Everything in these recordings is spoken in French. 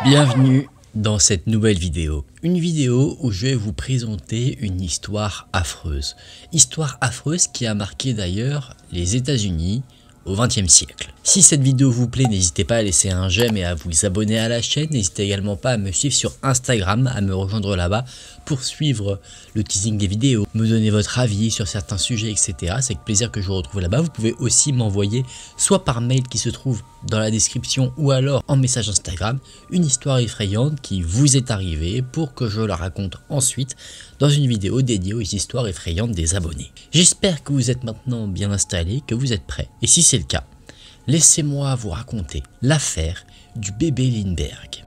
Bienvenue dans cette nouvelle vidéo. Une vidéo où je vais vous présenter une histoire affreuse. Histoire affreuse qui a marqué d'ailleurs les États-Unis au XXe siècle. Si cette vidéo vous plaît, n'hésitez pas à laisser un j'aime et à vous abonner à la chaîne. N'hésitez également pas à me suivre sur Instagram, à me rejoindre là-bas pour suivre le teasing des vidéos, me donner votre avis sur certains sujets, etc. C'est avec plaisir que je vous retrouve là-bas. Vous pouvez aussi m'envoyer soit par mail qui se trouve dans la description ou alors en message Instagram une histoire effrayante qui vous est arrivée pour que je la raconte ensuite dans une vidéo dédiée aux histoires effrayantes des abonnés. J'espère que vous êtes maintenant bien installés, que vous êtes prêts. Et si c'est le cas, laissez-moi vous raconter l'affaire du bébé Lindbergh.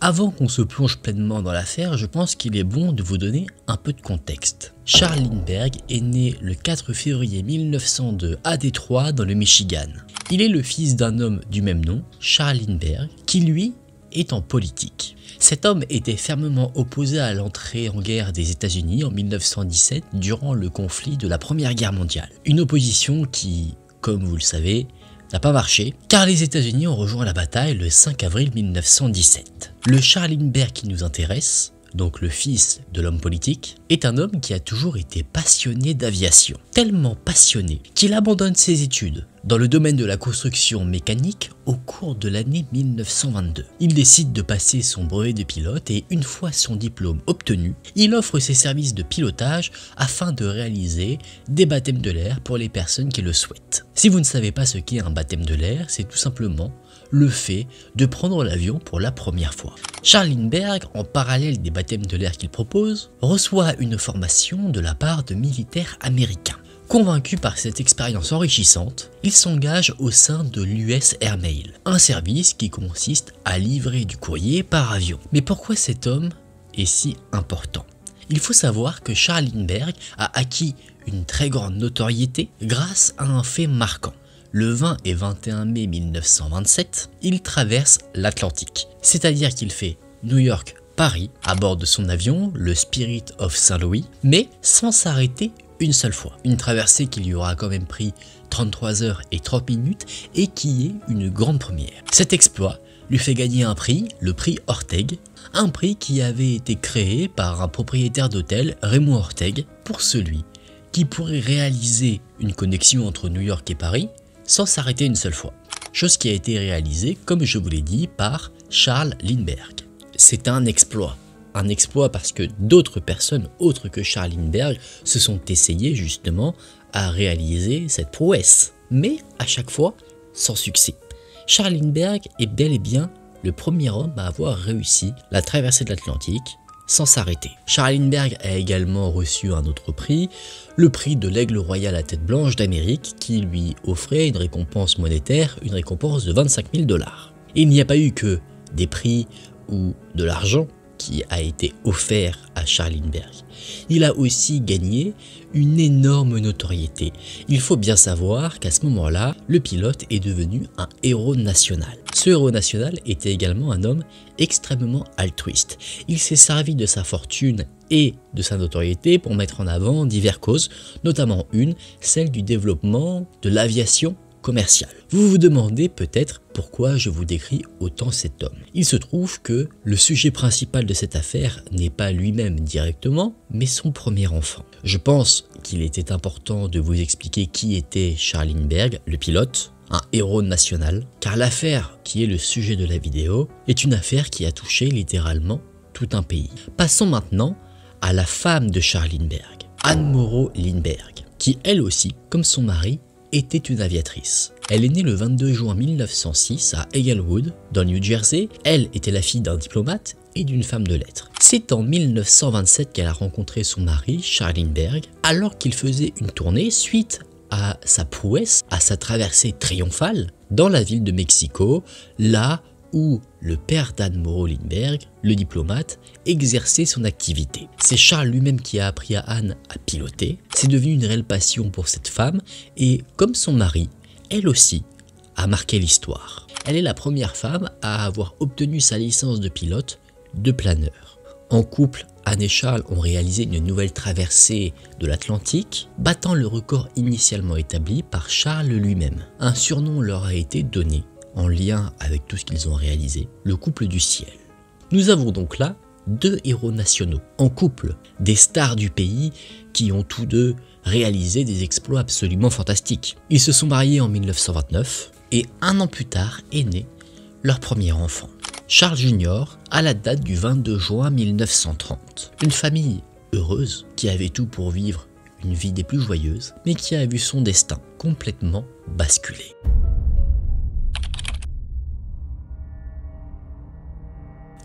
Avant qu'on se plonge pleinement dans l'affaire, je pense qu'il est bon de vous donner un peu de contexte. Charles Lindbergh est né le 4 février 1902 à Détroit dans le Michigan. Il est le fils d'un homme du même nom, Charles Lindbergh, qui lui est en politique. Cet homme était fermement opposé à l'entrée en guerre des États-Unis en 1917 durant le conflit de la Première Guerre mondiale. Une opposition qui, comme vous le savez, n'a pas marché car les États-Unis ont rejoint la bataille le 5 avril 1917. Le Charles Lindbergh qui nous intéresse, donc le fils de l'homme politique, est un homme qui a toujours été passionné d'aviation. Tellement passionné qu'il abandonne ses études dans le domaine de la construction mécanique au cours de l'année 1922. Il décide de passer son brevet de pilote et une fois son diplôme obtenu, il offre ses services de pilotage afin de réaliser des baptêmes de l'air pour les personnes qui le souhaitent. Si vous ne savez pas ce qu'est un baptême de l'air, c'est tout simplement le fait de prendre l'avion pour la première fois. Charles Lindbergh, en parallèle des baptêmes de l'air qu'il propose, reçoit une formation de la part de militaires américains. Convaincu par cette expérience enrichissante, il s'engage au sein de l'US Air Mail, un service qui consiste à livrer du courrier par avion. Mais pourquoi cet homme est si important? Il faut savoir que Charles Lindbergh a acquis une très grande notoriété grâce à un fait marquant. Le 20 et 21 mai 1927, il traverse l'Atlantique, c'est-à-dire qu'il fait New York-Paris à bord de son avion, le Spirit of Saint-Louis, mais sans s'arrêter une seule fois. Une traversée qui lui aura quand même pris 33 heures et 30 minutes et qui est une grande première. Cet exploit lui fait gagner un prix, le prix Orteig, un prix qui avait été créé par un propriétaire d'hôtel, Raymond Orteig, pour celui qui pourrait réaliser une connexion entre New York et Paris sans s'arrêter une seule fois. Chose qui a été réalisée, comme je vous l'ai dit, par Charles Lindbergh. C'est un exploit parce que d'autres personnes autres que Charles Lindbergh se sont essayées justement à réaliser cette prouesse, mais à chaque fois sans succès. Charles Lindbergh est bel et bien le premier homme à avoir réussi la traversée de l'Atlantique sans s'arrêter. Charles Lindbergh a également reçu un autre prix, le prix de l'Aigle Royal à tête blanche d'Amérique, qui lui offrait une récompense monétaire, une récompense de 25 000 $. Il n'y a pas eu que des prix ou de l'argent qui a été offert à Charles Lindbergh. Il a aussi gagné une énorme notoriété. Il faut bien savoir qu'à ce moment-là, le pilote est devenu un héros national. Ce héros national était également un homme extrêmement altruiste. Il s'est servi de sa fortune et de sa notoriété pour mettre en avant diverses causes, notamment celle du développement de l'aviation commerciale. Vous vous demandez peut-être pourquoi je vous décris autant cet homme. Il se trouve que le sujet principal de cette affaire n'est pas lui-même directement, mais son premier enfant. Je pense qu'il était important de vous expliquer qui était Charles Lindbergh, le pilote, un héros national, car l'affaire qui est le sujet de la vidéo est une affaire qui a touché littéralement tout un pays. Passons maintenant à la femme de Charles Lindbergh, Anne Morrow Lindbergh, qui elle aussi, comme son mari, était une aviatrice. Elle est née le 22 juin 1906 à Englewood, dans le New Jersey. Elle était la fille d'un diplomate et d'une femme de lettres. C'est en 1927 qu'elle a rencontré son mari, Charles Lindbergh, alors qu'il faisait une tournée suite à sa prouesse, à sa traversée triomphale dans la ville de Mexico, là où le père d'Anne Morrow Lindbergh, le diplomate, exerçait son activité. C'est Charles lui-même qui a appris à Anne à piloter. C'est devenu une réelle passion pour cette femme et, comme son mari, elle aussi a marqué l'histoire. Elle est la première femme à avoir obtenu sa licence de pilote de planeur. En couple, Anne et Charles ont réalisé une nouvelle traversée de l'Atlantique, battant le record initialement établi par Charles lui-même. Un surnom leur a été donné, en lien avec tout ce qu'ils ont réalisé, le couple du ciel. Nous avons donc là deux héros nationaux, en couple, des stars du pays qui ont tous deux réalisé des exploits absolument fantastiques. Ils se sont mariés en 1929 et un an plus tard est né leur premier enfant, Charles Junior, à la date du 22 juin 1930. Une famille heureuse qui avait tout pour vivre une vie des plus joyeuses, mais qui a vu son destin complètement basculer.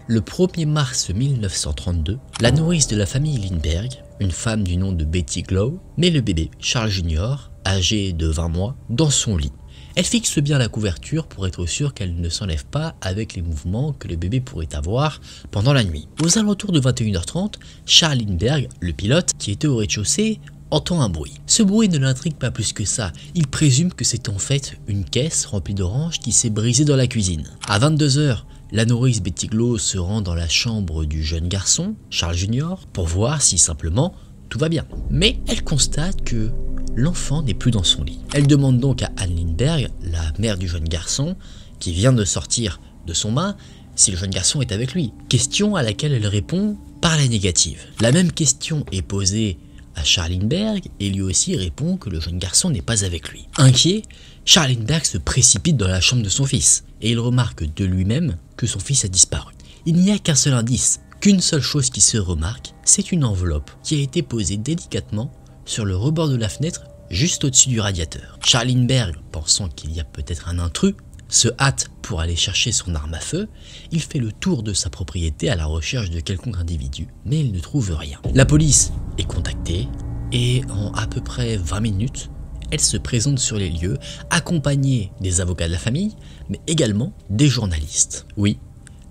Le 1er mars 1932, la nourrice de la famille Lindbergh, une femme du nom de Betty Glow, met le bébé, Charles Junior, âgé de 20 mois, dans son lit. Elle fixe bien la couverture pour être sûre qu'elle ne s'enlève pas avec les mouvements que le bébé pourrait avoir pendant la nuit. Aux alentours de 21h30, Charles Lindbergh, le pilote, qui était au rez-de-chaussée, entend un bruit. Ce bruit ne l'intrigue pas plus que ça, il présume que c'est en fait une caisse remplie d'oranges qui s'est brisée dans la cuisine. À 22h, la nourrice Betty Glow se rend dans la chambre du jeune garçon, Charles Junior, pour voir si simplement tout va bien. Mais elle constate que l'enfant n'est plus dans son lit. Elle demande donc à Anne Lindbergh, la mère du jeune garçon, qui vient de sortir de son bain, si le jeune garçon est avec lui. Question à laquelle elle répond par la négative. La même question est posée à Charles Lindbergh et lui aussi répond que le jeune garçon n'est pas avec lui. Inquiet, Charles Lindbergh se précipite dans la chambre de son fils et il remarque de lui-même que son fils a disparu. Il n'y a qu'un seul indice, qu'une seule chose qui se remarque, c'est une enveloppe qui a été posée délicatement sur le rebord de la fenêtre juste au-dessus du radiateur. Charles Lindbergh, pensant qu'il y a peut-être un intrus, se hâte pour aller chercher son arme à feu. Il fait le tour de sa propriété à la recherche de quelconque individu, mais il ne trouve rien. La police est contactée et en à peu près 20 minutes, elle se présente sur les lieux, accompagnée des avocats de la famille, mais également des journalistes. Oui,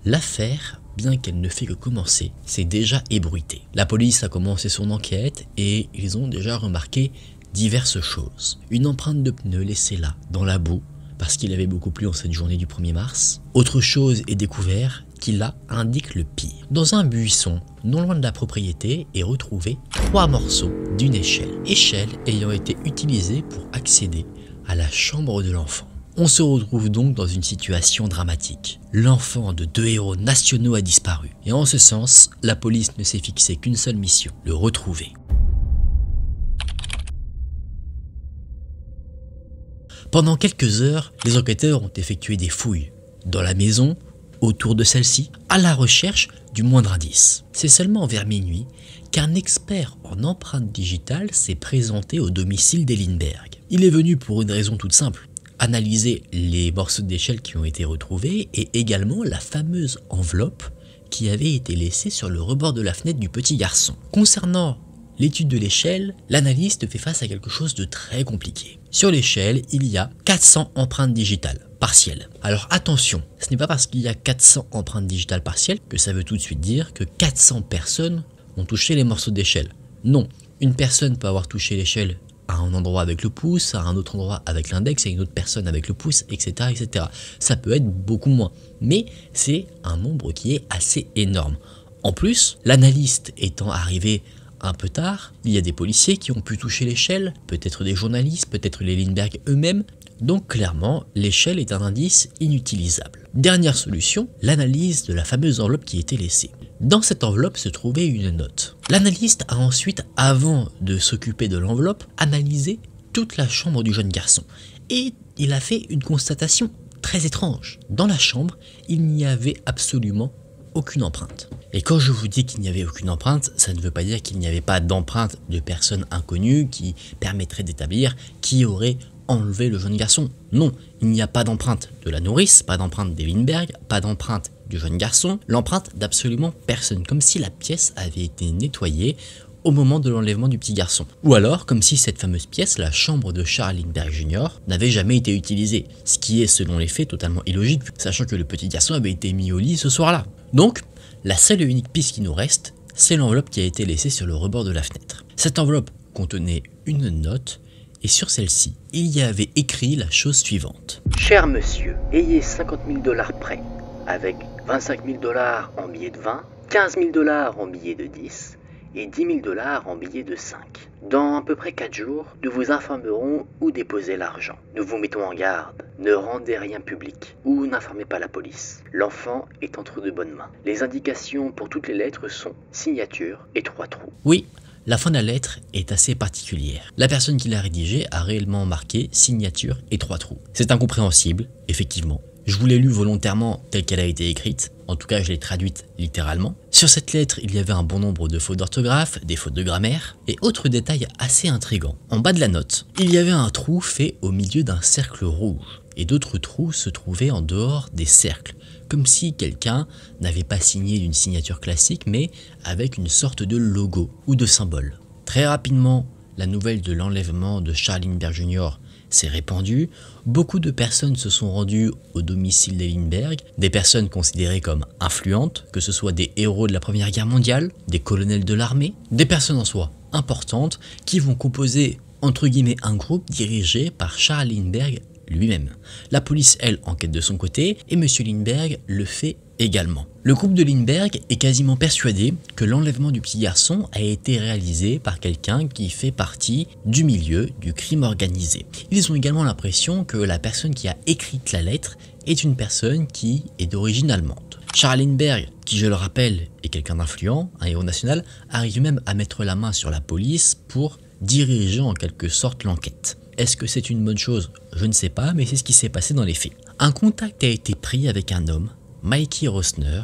l'affaire, bien qu'elle ne fait que commencer, s'est déjà ébruitée. La police a commencé son enquête et ils ont déjà remarqué diverses choses. Une empreinte de pneu laissée là, dans la boue, parce qu'il avait beaucoup plu en cette journée du 1er mars. Autre chose est découvert qui là indique le pire. Dans un buisson, non loin de la propriété, est retrouvé 3 morceaux d'une échelle ayant été utilisée pour accéder à la chambre de l'enfant. On se retrouve donc dans une situation dramatique. L'enfant de 2 héros nationaux a disparu. Et en ce sens, la police ne s'est fixé qu'une seule mission, le retrouver. Pendant quelques heures, les enquêteurs ont effectué des fouilles dans la maison, autour de celle-ci, à la recherche du moindre indice. C'est seulement vers minuit qu'un expert en empreintes digitales s'est présenté au domicile des Lindbergh. Il est venu pour une raison toute simple, analyser les morceaux d'échelle qui ont été retrouvés et également la fameuse enveloppe qui avait été laissée sur le rebord de la fenêtre du petit garçon. Concernant l'étude de l'échelle, l'analyste fait face à quelque chose de très compliqué. Sur l'échelle, il y a 400 empreintes digitales partielles. Alors attention, ce n'est pas parce qu'il y a 400 empreintes digitales partielles que ça veut tout de suite dire que 400 personnes ont touché les morceaux d'échelle. Non, une personne peut avoir touché l'échelle à un endroit avec le pouce, à un autre endroit avec l'index, et une autre personne avec le pouce, etc., etc. Ça peut être beaucoup moins, mais c'est un nombre qui est assez énorme. En plus, l'analyste étant arrivé un peu tard, il y a des policiers qui ont pu toucher l'échelle, peut-être des journalistes, peut-être les Lindbergh eux-mêmes, donc clairement, l'échelle est un indice inutilisable. Dernière solution, l'analyse de la fameuse enveloppe qui était laissée. Dans cette enveloppe se trouvait une note. L'analyste a ensuite, avant de s'occuper de l'enveloppe, analysé toute la chambre du jeune garçon. Et il a fait une constatation très étrange. Dans la chambre, il n'y avait absolument aucune empreinte. Et quand je vous dis qu'il n'y avait aucune empreinte, ça ne veut pas dire qu'il n'y avait pas d'empreinte de personnes inconnues qui permettraient d'établir qui aurait enlevé le jeune garçon. Non, il n'y a pas d'empreinte de la nourrice, pas d'empreinte des Lindbergh, pas d'empreinte du jeune garçon, l'empreinte d'absolument personne, comme si la pièce avait été nettoyée au moment de l'enlèvement du petit garçon. Ou alors, comme si cette fameuse pièce, la chambre de Charles Lindbergh Jr., n'avait jamais été utilisée, ce qui est, selon les faits, totalement illogique, sachant que le petit garçon avait été mis au lit ce soir-là. Donc, la seule et unique piste qui nous reste, c'est l'enveloppe qui a été laissée sur le rebord de la fenêtre. Cette enveloppe contenait une note, et sur celle-ci, il y avait écrit la chose suivante. « Cher monsieur, ayez 50 000 $ prêts, avec 25 000 $ en billets de vin 15 000 $ en billets de 10 et 10 000 $ en billets de 5. Dans à peu près 4 jours, nous vous informerons où déposer l'argent. Nous vous mettons en garde, ne rendez rien public ou n'informez pas la police. L'enfant est entre de bonnes mains. Les indications pour toutes les lettres sont signature et 3 trous. Oui, la fin de la lettre est assez particulière. La personne qui l'a rédigée a réellement marqué signature et 3 trous. C'est incompréhensible, effectivement. Je vous l'ai lu volontairement telle qu'elle a été écrite, en tout cas je l'ai traduite littéralement. Sur cette lettre, il y avait un bon nombre de fautes d'orthographe, des fautes de grammaire, et autre détail assez intrigant. En bas de la note, il y avait un trou fait au milieu d'un cercle rouge, et d'autres trous se trouvaient en dehors des cercles, comme si quelqu'un n'avait pas signé d'une signature classique, mais avec une sorte de logo ou de symbole. Très rapidement, la nouvelle de l'enlèvement de Charles Lindbergh Jr. s'est répandue. Beaucoup de personnes se sont rendues au domicile des Lindbergh, des personnes considérées comme influentes, que ce soit des héros de la Première Guerre mondiale, des colonels de l'armée, des personnes en soi importantes qui vont composer entre guillemets un groupe dirigé par Charles Lindbergh lui-même. La police, elle, enquête de son côté et M. Lindbergh le fait également. Le groupe de Lindbergh est quasiment persuadé que l'enlèvement du petit garçon a été réalisé par quelqu'un qui fait partie du milieu du crime organisé. Ils ont également l'impression que la personne qui a écrit la lettre est une personne qui est d'origine allemande. Charles Lindbergh, qui je le rappelle est quelqu'un d'influent, un héros national, arrive même à mettre la main sur la police pour diriger en quelque sorte l'enquête. Est-ce que c'est une bonne chose? Je ne sais pas, mais c'est ce qui s'est passé dans les faits. Un contact a été pris avec un homme, Mikey Rosner,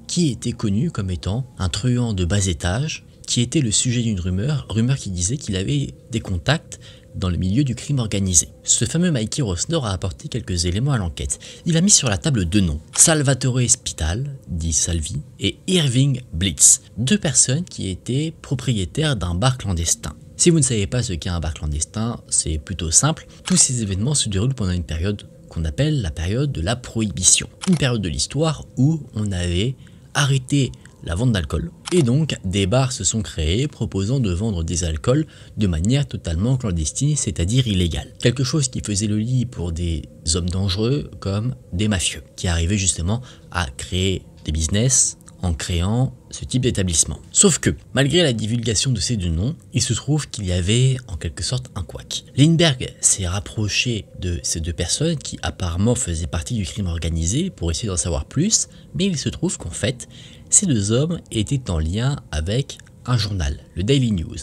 qui était connu comme étant un truand de bas étage, qui était le sujet d'une rumeur qui disait qu'il avait des contacts dans le milieu du crime organisé. Ce fameux Mikey Rosner a apporté quelques éléments à l'enquête. Il a mis sur la table 2 noms, Salvatore Spital, dit Salvi, et Irving Blitz, 2 personnes qui étaient propriétaires d'un bar clandestin. Si vous ne savez pas ce qu'est un bar clandestin, c'est plutôt simple. Tous ces événements se déroulent pendant une période qu'on appelle la période de la prohibition. Une période de l'histoire où on avait arrêté la vente d'alcool. Et donc des bars se sont créés proposant de vendre des alcools de manière totalement clandestine, c'est-à-dire illégale. Quelque chose qui faisait le lit pour des hommes dangereux comme des mafieux, qui arrivaient justement à créer des business en créant ce type d'établissement. Sauf que, malgré la divulgation de ces 2 noms, il se trouve qu'il y avait en quelque sorte un couac. Lindbergh s'est rapproché de ces 2 personnes qui apparemment faisaient partie du crime organisé pour essayer d'en savoir plus, mais il se trouve qu'en fait, ces 2 hommes étaient en lien avec un journal, le Daily News.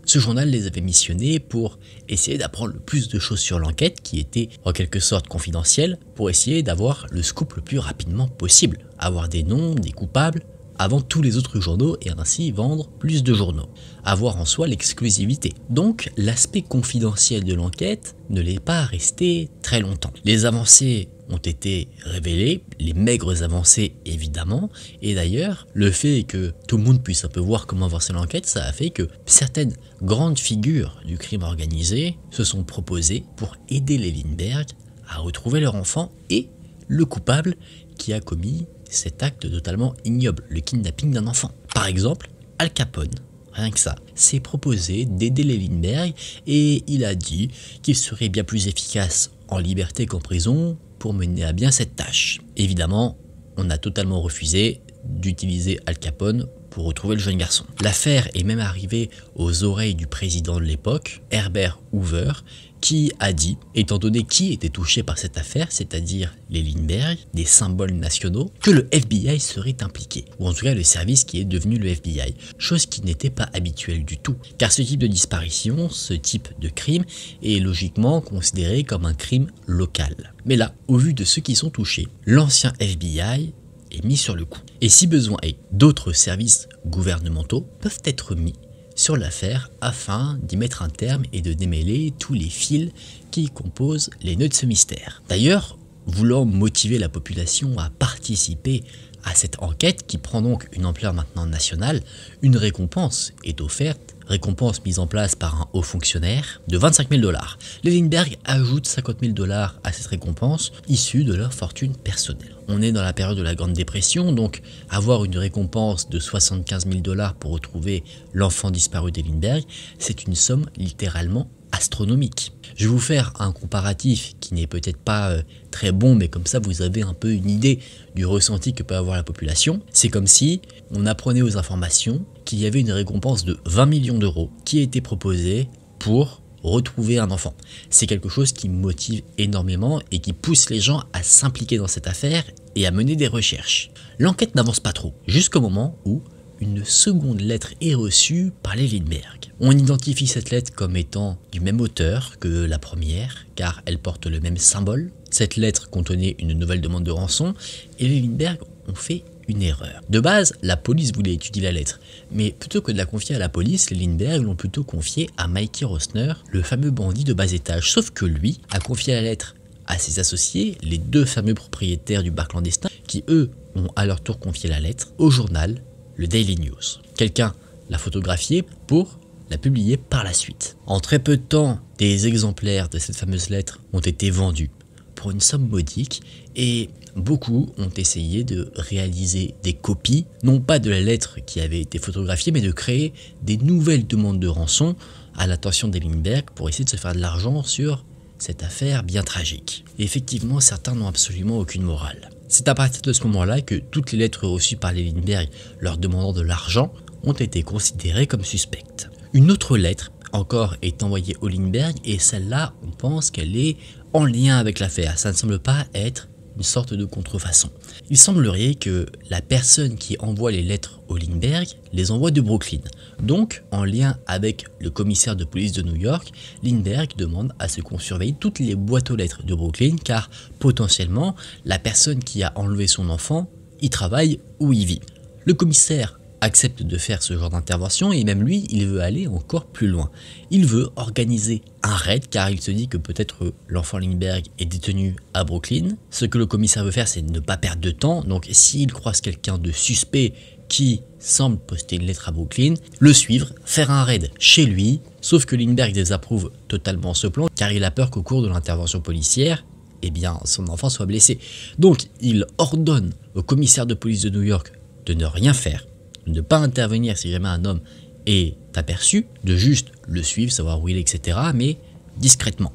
Ce journal les avait missionnés pour essayer d'apprendre le plus de choses sur l'enquête qui était en quelque sorte confidentielle pour essayer d'avoir le scoop le plus rapidement possible, avoir des noms, des coupables avant tous les autres journaux et ainsi vendre plus de journaux, avoir en soi l'exclusivité. Donc l'aspect confidentiel de l'enquête ne l'est pas resté très longtemps. Les avancées ont été révélées, les maigres avancées évidemment, et d'ailleurs le fait que tout le monde puisse un peu voir comment avancer l'enquête, ça a fait que certaines grandes figures du crime organisé se sont proposées pour aider les Lindbergh à retrouver leur enfant et le coupable qui a commis cet acte totalement ignoble, le kidnapping d'un enfant. Par exemple, Al Capone, rien que ça, s'est proposé d'aider les Lindbergh et il a dit qu'il serait bien plus efficace en liberté qu'en prison pour mener à bien cette tâche. Évidemment, on a totalement refusé d'utiliser Al Capone pour retrouver le jeune garçon. L'affaire est même arrivée aux oreilles du président de l'époque, Herbert Hoover, qui a dit, étant donné qui était touché par cette affaire, c'est-à-dire les Lindbergh, des symboles nationaux, que le FBI serait impliqué, ou en tout cas le service qui est devenu le FBI, chose qui n'était pas habituelle du tout, car ce type de disparition, ce type de crime, est logiquement considéré comme un crime local. Mais là, au vu de ceux qui sont touchés, l'ancien FBI est mis sur le coup. Et si besoin est, d'autres services gouvernementaux peuvent être mis sur l'affaire afin d'y mettre un terme et de démêler tous les fils qui composent les nœuds de ce mystère. D'ailleurs, voulant motiver la population à participer à cette enquête qui prend donc une ampleur maintenant nationale, une récompense est offerte, récompense mise en place par un haut fonctionnaire de 25 000 $. Les Lindbergh ajoutent 50 000 $ à cette récompense issue de leur fortune personnelle. On est dans la période de la Grande Dépression, donc avoir une récompense de 75 000 $ pour retrouver l'enfant disparu des Lindbergh, c'est une somme littéralement astronomiques. Je vais vous faire un comparatif qui n'est peut-être pas très bon, mais comme ça vous avez un peu une idée du ressenti que peut avoir la population. C'est comme si on apprenait aux informations qu'il y avait une récompense de 20 millions d'euros qui a été proposée pour retrouver un enfant. C'est quelque chose qui motive énormément et qui pousse les gens à s'impliquer dans cette affaire et à mener des recherches. L'enquête n'avance pas trop, jusqu'au moment où une seconde lettre est reçue par les Lindbergh. On identifie cette lettre comme étant du même auteur que la première, car elle porte le même symbole. Cette lettre contenait une nouvelle demande de rançon, et les Lindbergh ont fait une erreur. De base, la police voulait étudier la lettre, mais plutôt que de la confier à la police, les Lindbergh l'ont plutôt confiée à Mikey Rosner, le fameux bandit de bas étage, sauf que lui a confié la lettre à ses associés, les deux fameux propriétaires du bar clandestin, qui eux ont à leur tour confié la lettre au journal, le Daily News. Quelqu'un l'a photographiée pour la publier par la suite. En très peu de temps, des exemplaires de cette fameuse lettre ont été vendus pour une somme modique et beaucoup ont essayé de réaliser des copies, non pas de la lettre qui avait été photographiée, mais de créer des nouvelles demandes de rançon à l'attention des Lindbergh pour essayer de se faire de l'argent sur cette affaire bien tragique. Et effectivement, certains n'ont absolument aucune morale. C'est à partir de ce moment-là que toutes les lettres reçues par les Lindbergh leur demandant de l'argent ont été considérées comme suspectes. Une autre lettre encore est envoyée aux Lindbergh et celle-là, on pense qu'elle est en lien avec l'affaire. Ça ne semble pas être une sorte de contrefaçon. Il semblerait que la personne qui envoie les lettres aux Lindbergh les envoie de Brooklyn. Donc, en lien avec le commissaire de police de New York, Lindbergh demande à ce qu'on surveille toutes les boîtes aux lettres de Brooklyn car potentiellement, la personne qui a enlevé son enfant y travaille ou y vit. Le commissaire accepte de faire ce genre d'intervention et même lui, il veut aller encore plus loin. Il veut organiser un raid car il se dit que peut-être l'enfant Lindbergh est détenu à Brooklyn. Ce que le commissaire veut faire, c'est ne pas perdre de temps. Donc s'il croise quelqu'un de suspect qui semble poster une lettre à Brooklyn, le suivre, faire un raid chez lui. Sauf que Lindbergh désapprouve totalement ce plan car il a peur qu'au cours de l'intervention policière, eh bien, son enfant soit blessé. Donc il ordonne au commissaire de police de New York de ne rien faire, de ne pas intervenir si jamais un homme est aperçu, de juste le suivre, savoir où il est, etc., mais discrètement.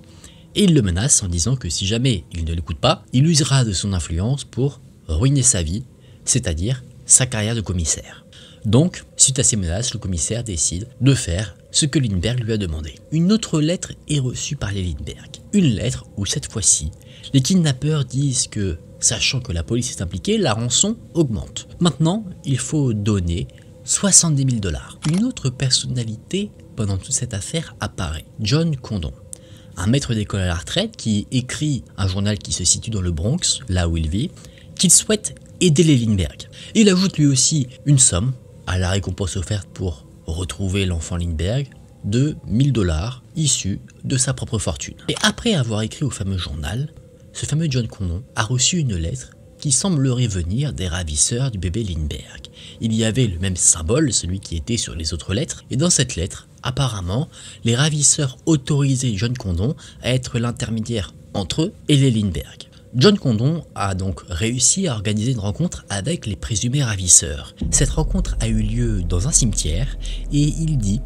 Et il le menace en disant que si jamais il ne l'écoute pas, il usera de son influence pour ruiner sa vie, c'est-à-dire sa carrière de commissaire. Donc, suite à ces menaces, le commissaire décide de faire ce que Lindbergh lui a demandé. Une autre lettre est reçue par les Lindbergh. Une lettre où cette fois-ci, les kidnappeurs disent que, sachant que la police est impliquée, la rançon augmente. Maintenant, il faut donner 70 000 $. Une autre personnalité pendant toute cette affaire apparaît, John Condon, un maître d'école à la retraite qui écrit un journal qui se situe dans le Bronx, là où il vit, qu'il souhaite aider les Lindbergh. Il ajoute lui aussi une somme à la récompense offerte pour retrouver l'enfant Lindbergh de 1000 $ issus de sa propre fortune. Et après avoir écrit au fameux journal, ce fameux John Condon a reçu une lettre qui semblerait venir des ravisseurs du bébé Lindbergh. Il y avait le même symbole, celui qui était sur les autres lettres, et dans cette lettre, apparemment, les ravisseurs autorisaient John Condon à être l'intermédiaire entre eux et les Lindbergh. John Condon a donc réussi à organiser une rencontre avec les présumés ravisseurs. Cette rencontre a eu lieu dans un cimetière et il dit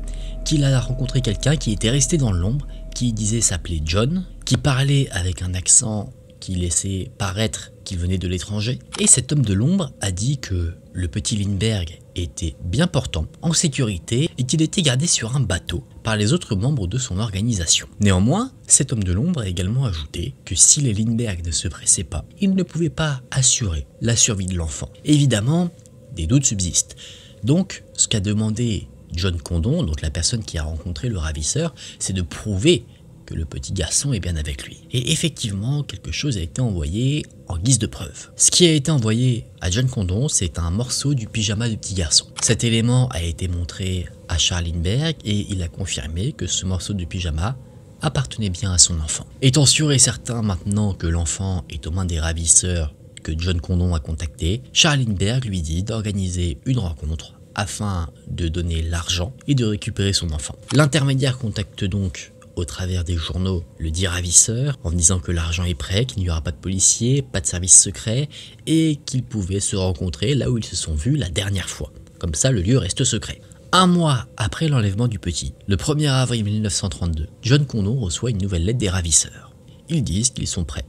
qu'il a rencontré quelqu'un qui était resté dans l'ombre, qui disait s'appeler John, qui parlait avec un accent qui laissait paraître qu'il venait de l'étranger. Et cet homme de l'ombre a dit que le petit Lindbergh était bien portant, en sécurité et qu'il était gardé sur un bateau par les autres membres de son organisation. Néanmoins, cet homme de l'ombre a également ajouté que si les Lindbergh ne se pressaient pas, ils ne pouvaient pas assurer la survie de l'enfant. Évidemment, des doutes subsistent. Donc, ce qu'a demandé John Condon, donc la personne qui a rencontré le ravisseur, c'est de prouver que le petit garçon est bien avec lui. Et effectivement, quelque chose a été envoyé en guise de preuve. Ce qui a été envoyé à John Condon, c'est un morceau du pyjama du petit garçon. Cet élément a été montré à Charles Lindbergh et il a confirmé que ce morceau de pyjama appartenait bien à son enfant. Étant sûr et certain maintenant que l'enfant est aux mains des ravisseurs que John Condon a contactés, Charles Lindbergh lui dit d'organiser une rencontre afin de donner l'argent et de récupérer son enfant. L'intermédiaire contacte donc au travers des journaux le dit ravisseur en disant que l'argent est prêt, qu'il n'y aura pas de policiers, pas de service secret et qu'ils pouvaient se rencontrer là où ils se sont vus la dernière fois. Comme ça, le lieu reste secret. Un mois après l'enlèvement du petit, le 1er avril 1932, John Condon reçoit une nouvelle lettre des ravisseurs. Ils disent qu'ils sont prêts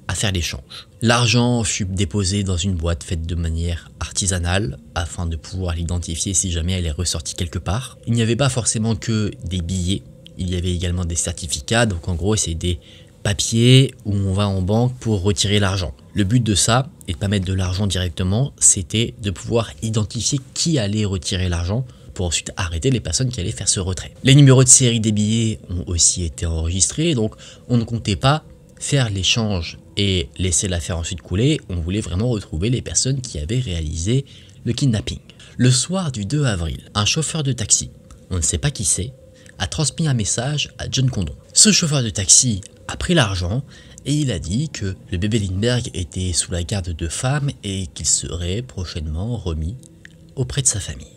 à faire l'échange. L'argent fut déposé dans une boîte faite de manière artisanale afin de pouvoir l'identifier si jamais elle est ressortie quelque part. Il n'y avait pas forcément que des billets, il y avait également des certificats, donc en gros c'est des papiers où on va en banque pour retirer l'argent. Le but de ça, et de pas mettre de l'argent directement, c'était de pouvoir identifier qui allait retirer l'argent pour ensuite arrêter les personnes qui allaient faire ce retrait. Les numéros de série des billets ont aussi été enregistrés, donc on ne comptait pas faire l'échange et laisser l'affaire ensuite couler, on voulait vraiment retrouver les personnes qui avaient réalisé le kidnapping. Le soir du 2 avril, un chauffeur de taxi, on ne sait pas qui c'est, a transmis un message à John Condon. Ce chauffeur de taxi a pris l'argent et il a dit que le bébé Lindbergh était sous la garde de femmes et qu'il serait prochainement remis auprès de sa famille.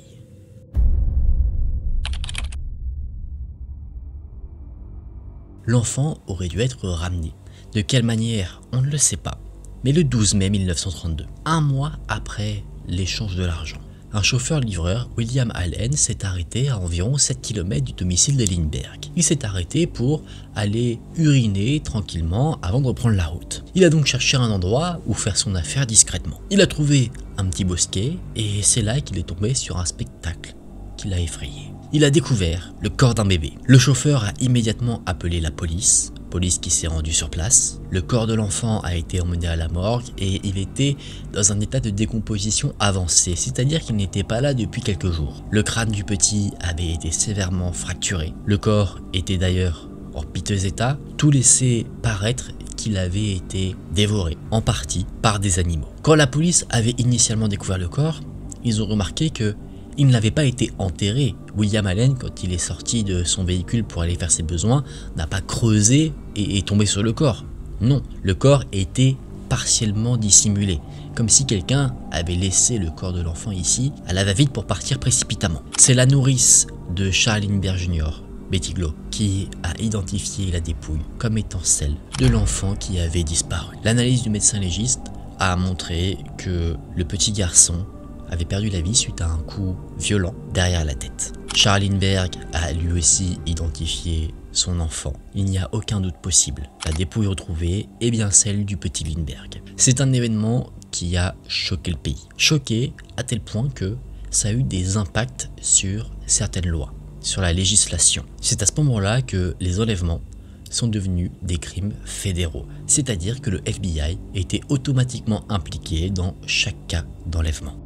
L'enfant aurait dû être ramené. De quelle manière, on ne le sait pas. Mais le 12 mai 1932, un mois après l'échange de l'argent, un chauffeur-livreur, William Allen, s'est arrêté à environ 7 km du domicile de Lindbergh. Il s'est arrêté pour aller uriner tranquillement avant de reprendre la route. Il a donc cherché un endroit où faire son affaire discrètement. Il a trouvé un petit bosquet et c'est là qu'il est tombé sur un spectacle qui l'a effrayé. Il a découvert le corps d'un bébé. Le chauffeur a immédiatement appelé la police qui s'est rendue sur place. Le corps de l'enfant a été emmené à la morgue et il était dans un état de décomposition avancé, c'est-à-dire qu'il n'était pas là depuis quelques jours. Le crâne du petit avait été sévèrement fracturé. Le corps était d'ailleurs en piteux état, tout laissait paraître qu'il avait été dévoré, en partie par des animaux. Quand la police avait initialement découvert le corps, ils ont remarqué que il n'avait pas été enterré. William Allen, quand il est sorti de son véhicule pour aller faire ses besoins, n'a pas creusé et est tombé sur le corps. Non, le corps était partiellement dissimulé, comme si quelqu'un avait laissé le corps de l'enfant ici à la va-vite pour partir précipitamment. C'est la nourrice de Charles Lindbergh Jr., Betty Glo, qui a identifié la dépouille comme étant celle de l'enfant qui avait disparu. L'analyse du médecin légiste a montré que le petit garçon avait perdu la vie suite à un coup violent derrière la tête. Charles Lindbergh a lui aussi identifié son enfant. Il n'y a aucun doute possible. La dépouille retrouvée est bien celle du petit Lindbergh. C'est un événement qui a choqué le pays. Choqué à tel point que ça a eu des impacts sur certaines lois, sur la législation. C'est à ce moment-là que les enlèvements sont devenus des crimes fédéraux. C'est-à-dire que le FBI était automatiquement impliqué dans chaque cas d'enlèvement.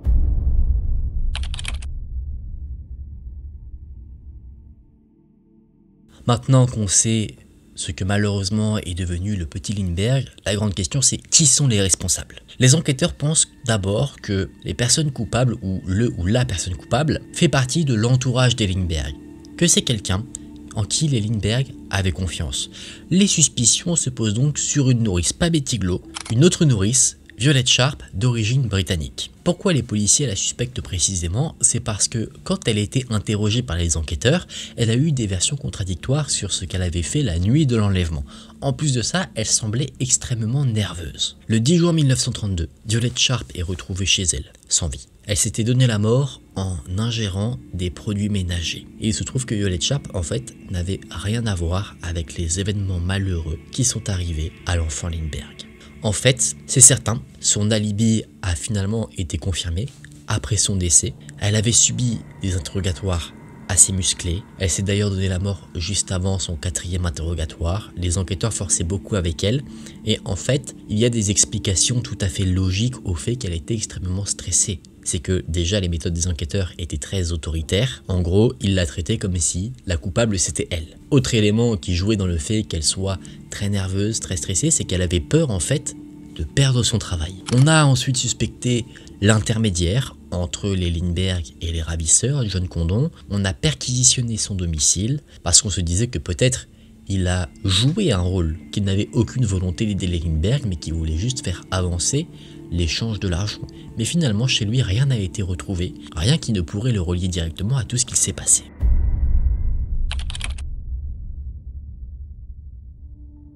Maintenant qu'on sait ce que malheureusement est devenu le petit Lindbergh, la grande question c'est qui sont les responsables. Les enquêteurs pensent d'abord que les personnes coupables ou le ou la personne coupable fait partie de l'entourage des Lindbergh, que c'est quelqu'un en qui les Lindbergh avaient confiance. Les suspicions se posent donc sur une nourrice, pas Betty Glo, une autre nourrice, Violette Sharp, d'origine britannique. Pourquoi les policiers la suspectent précisément? C'est parce que quand elle a été interrogée par les enquêteurs, elle a eu des versions contradictoires sur ce qu'elle avait fait la nuit de l'enlèvement. En plus de ça, elle semblait extrêmement nerveuse. Le 10 juin 1932, Violette Sharp est retrouvée chez elle, sans vie. Elle s'était donné la mort en ingérant des produits ménagers. Et il se trouve que Violette Sharp, en fait, n'avait rien à voir avec les événements malheureux qui sont arrivés à l'enfant Lindbergh. En fait, c'est certain, son alibi a finalement été confirmé après son décès. Elle avait subi des interrogatoires assez musclés. Elle s'est d'ailleurs donné la mort juste avant son 4e interrogatoire. Les enquêteurs forçaient beaucoup avec elle. Et en fait, il y a des explications tout à fait logiques au fait qu'elle était extrêmement stressée. C'est que déjà les méthodes des enquêteurs étaient très autoritaires. En gros, ils la traitaient comme si la coupable c'était elle. Autre élément qui jouait dans le fait qu'elle soit très nerveuse, très stressée, c'est qu'elle avait peur en fait de perdre son travail. On a ensuite suspecté l'intermédiaire entre les Lindbergh et les ravisseurs, John Condon. On a perquisitionné son domicile parce qu'on se disait que peut-être il a joué un rôle, qu'il n'avait aucune volonté d'aider les Lindbergh, mais qu'il voulait juste faire avancer l'échange de l'argent. Mais finalement, chez lui, rien n'a été retrouvé, rien qui ne pourrait le relier directement à tout ce qu'il s'est passé.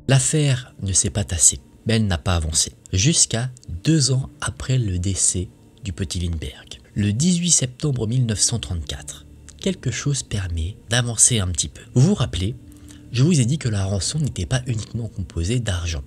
L'affaire ne s'est pas tassée, mais elle n'a pas avancé, jusqu'à 2 ans après le décès du petit Lindbergh. Le 18 septembre 1934, quelque chose permet d'avancer un petit peu. Vous vous rappelez, je vous ai dit que la rançon n'était pas uniquement composée d'argent,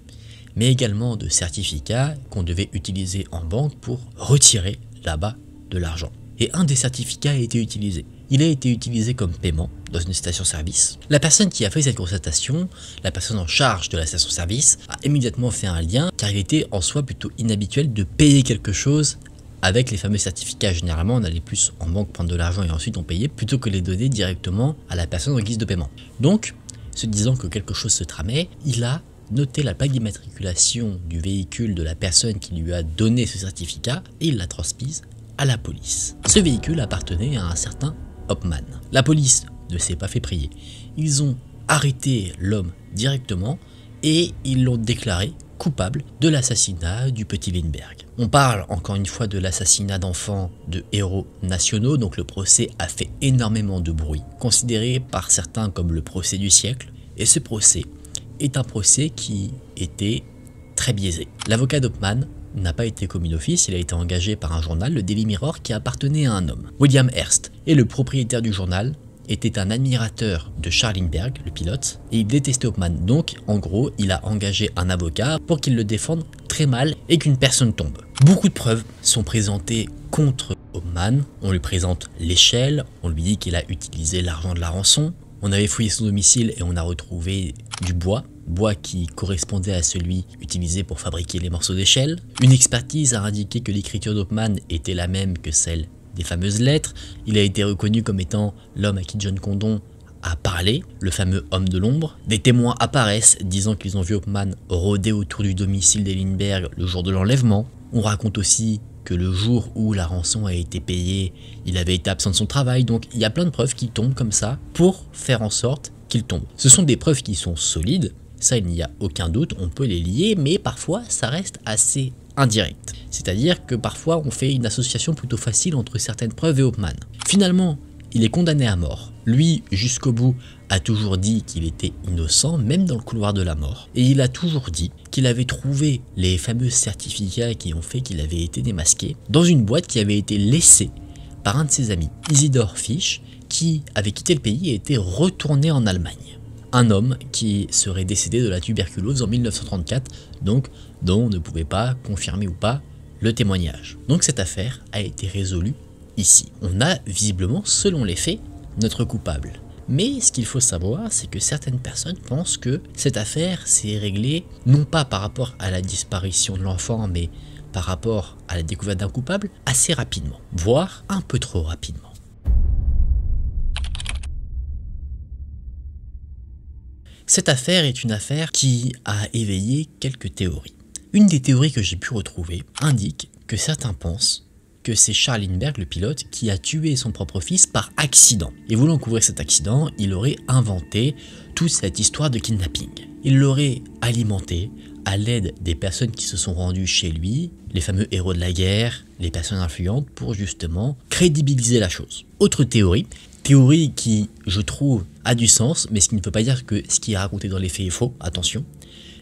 mais également de certificats qu'on devait utiliser en banque pour retirer là-bas de l'argent. Et un des certificats a été utilisé. Il a été utilisé comme paiement dans une station-service. La personne qui a fait cette constatation, la personne en charge de la station-service, a immédiatement fait un lien car il était en soi plutôt inhabituel de payer quelque chose avec les fameux certificats. Généralement, on allait plus en banque prendre de l'argent et ensuite on payait plutôt que les donner directement à la personne en guise de paiement. Donc, se disant que quelque chose se tramait, il a noté la plaque d'immatriculation du véhicule de la personne qui lui a donné ce certificat et il l'a transmise à la police. Ce véhicule appartenait à un certain Hopman. La police ne s'est pas fait prier. Ils ont arrêté l'homme directement et ils l'ont déclaré coupable de l'assassinat du petit Lindbergh. On parle encore une fois de l'assassinat d'enfants de héros nationaux, donc le procès a fait énormément de bruit, considéré par certains comme le procès du siècle, et ce procès est un procès qui était très biaisé. L'avocat d'Hopman n'a pas été commis d'office, il a été engagé par un journal, le Daily Mirror, qui appartenait à un homme, William Hearst, et le propriétaire du journal était un admirateur de Charles Lindbergh, le pilote, et il détestait Hopman. Donc, en gros, il a engagé un avocat pour qu'il le défende très mal et qu'une personne tombe. Beaucoup de preuves sont présentées contre Hopman. On lui présente l'échelle, on lui dit qu'il a utilisé l'argent de la rançon. On avait fouillé son domicile et on a retrouvé du bois qui correspondait à celui utilisé pour fabriquer les morceaux d'échelle. Une expertise a indiqué que l'écriture d'Hopman était la même que celle des fameuses lettres. Il a été reconnu comme étant l'homme à qui John Condon a parlé, le fameux homme de l'ombre. Des témoins apparaissent disant qu'ils ont vu Hopman rôder autour du domicile des Lindbergh le jour de l'enlèvement. On raconte aussi que le jour où la rançon a été payée, il avait été absent de son travail. Donc il y a plein de preuves qui tombent comme ça pour faire en sorte qu'il tombe. Ce sont des preuves qui sont solides, ça il n'y a aucun doute, on peut les lier, mais parfois ça reste assez indirect. C'est-à-dire que parfois on fait une association plutôt facile entre certaines preuves et Hopman. Finalement, il est condamné à mort. Lui, jusqu'au bout, a toujours dit qu'il était innocent, même dans le couloir de la mort. Et il a toujours dit qu'il avait trouvé les fameux certificats qui ont fait qu'il avait été démasqué dans une boîte qui avait été laissée par un de ses amis, Isidore Fisch, qui avait quitté le pays et était retourné en Allemagne. Un homme qui serait décédé de la tuberculose en 1934, donc dont on ne pouvait pas confirmer ou pas le témoignage. Donc cette affaire a été résolue ici. On a visiblement, selon les faits, notre coupable. Mais ce qu'il faut savoir, c'est que certaines personnes pensent que cette affaire s'est réglée non pas par rapport à la disparition de l'enfant, mais par rapport à la découverte d'un coupable assez rapidement, voire un peu trop rapidement. Cette affaire est une affaire qui a éveillé quelques théories. Une des théories que j'ai pu retrouver indique que certains pensent que c'est Charles Lindbergh, le pilote, qui a tué son propre fils par accident. Et voulant couvrir cet accident, il aurait inventé toute cette histoire de kidnapping. Il l'aurait alimenté à l'aide des personnes qui se sont rendues chez lui, les fameux héros de la guerre, les personnes influentes, pour justement crédibiliser la chose. Autre théorie qui, je trouve, a du sens, mais ce qui ne peut pas dire que ce qui est raconté dans les faits est faux, attention,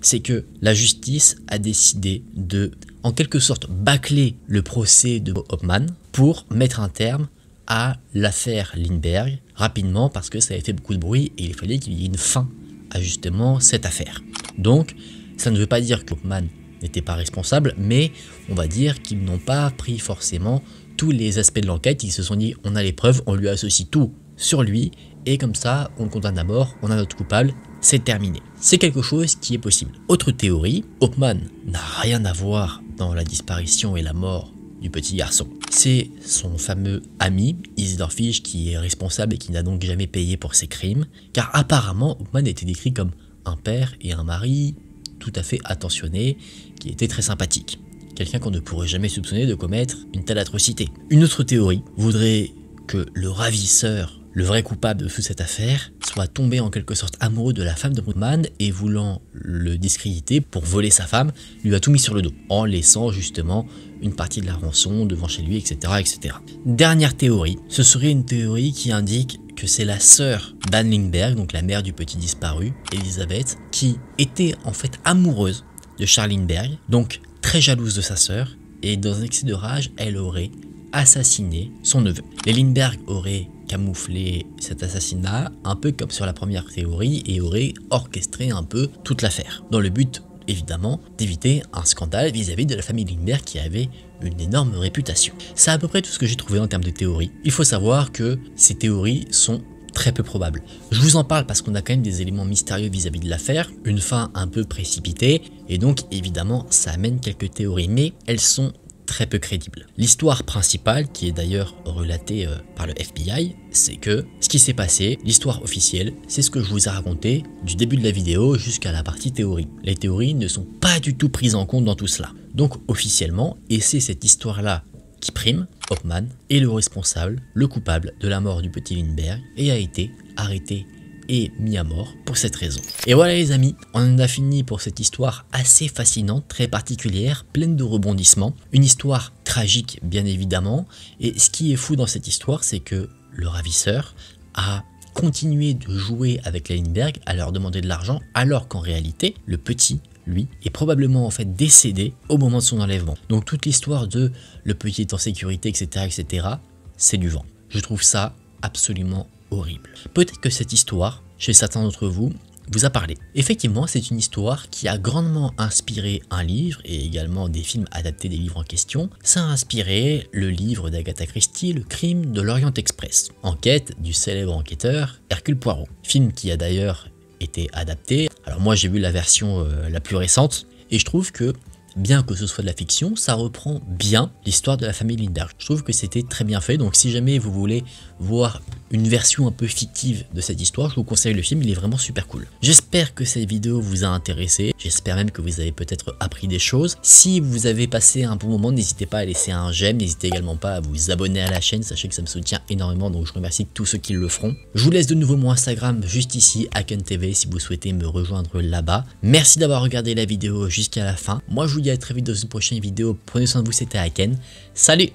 c'est que la justice a décidé de, en quelque sorte, bâcler le procès de Hopman pour mettre un terme à l'affaire Lindbergh rapidement parce que ça avait fait beaucoup de bruit et il fallait qu'il y ait une fin à justement cette affaire. Donc, ça ne veut pas dire que Hopman n'était pas responsable, mais on va dire qu'ils n'ont pas pris forcément tous les aspects de l'enquête. Ils se sont dit, on a les preuves, on lui associe tout sur lui et comme ça, on le condamne à mort, on a notre coupable, c'est terminé. C'est quelque chose qui est possible. Autre théorie, Hopman n'a rien à voir dans la disparition et la mort du petit garçon. C'est son fameux ami, Isidore Fisch, qui est responsable et qui n'a donc jamais payé pour ses crimes, car apparemment, Hopman était décrit comme un père et un mari tout à fait attentionné, qui était très sympathique. Quelqu'un qu'on ne pourrait jamais soupçonner de commettre une telle atrocité. Une autre théorie voudrait que le ravisseur, le vrai coupable de toute cette affaire, soit tombé en quelque sorte amoureux de la femme de Hopman et voulant le discréditer pour voler sa femme, lui a tout mis sur le dos, en laissant justement une partie de la rançon devant chez lui, etc. etc. Dernière théorie, ce serait une théorie qui indique que c'est la sœur d'Anne Lindbergh, donc la mère du petit disparu, Elisabeth, qui était en fait amoureuse de Charles Lindbergh, donc très jalouse de sa sœur, et dans un excès de rage, elle aurait assassiné son neveu. Les Lindbergh auraient camouflé cet assassinat, un peu comme sur la première théorie, et aurait orchestré un peu toute l'affaire, dans le but évidemment d'éviter un scandale vis-à-vis de la famille Lindbergh qui avait une énorme réputation. C'est à peu près tout ce que j'ai trouvé en termes de théories. Il faut savoir que ces théories sont très peu probables. Je vous en parle parce qu'on a quand même des éléments mystérieux vis-à-vis de l'affaire, une fin un peu précipitée, et donc évidemment ça amène quelques théories, mais elles sont très peu crédible. L'histoire principale, qui est d'ailleurs relatée par le FBI, c'est que ce qui s'est passé, l'histoire officielle, c'est ce que je vous ai raconté du début de la vidéo jusqu'à la partie théorie. Les théories ne sont pas du tout prises en compte dans tout cela. Donc officiellement, et c'est cette histoire-là qui prime, Hoffman est le responsable, le coupable de la mort du petit Lindbergh et a été arrêté et mis à mort pour cette raison. Et voilà les amis, on en a fini pour cette histoire assez fascinante, très particulière, pleine de rebondissements. Une histoire tragique bien évidemment, et ce qui est fou dans cette histoire, c'est que le ravisseur a continué de jouer avec les Lindbergh, à leur demander de l'argent, alors qu'en réalité, le petit, lui, est probablement en fait décédé au moment de son enlèvement. Donc toute l'histoire de le petit est en sécurité, etc., c'est du vent. Je trouve ça absolument horrible. Peut-être que cette histoire, chez certains d'entre vous, vous a parlé. Effectivement, c'est une histoire qui a grandement inspiré un livre et également des films adaptés des livres en question. Ça a inspiré le livre d'Agatha Christie, Le crime de l'Orient Express, enquête du célèbre enquêteur Hercule Poirot. Film qui a d'ailleurs été adapté. Alors moi j'ai vu la version la plus récente et je trouve que bien que ce soit de la fiction, ça reprend bien l'histoire de la famille Lindbergh. Je trouve que c'était très bien fait, donc si jamais vous voulez voir une version un peu fictive de cette histoire, je vous conseille le film, il est vraiment super cool. J'espère que cette vidéo vous a intéressé, j'espère même que vous avez peut-être appris des choses. Si vous avez passé un bon moment, n'hésitez pas à laisser un j'aime, n'hésitez également pas à vous abonner à la chaîne, sachez que ça me soutient énormément, donc je remercie tous ceux qui le feront. Je vous laisse de nouveau mon Instagram juste ici, HakenTV, si vous souhaitez me rejoindre là-bas. Merci d'avoir regardé la vidéo jusqu'à la fin. Moi je vous dis à très vite dans une prochaine vidéo, prenez soin de vous, c'était Haken, salut!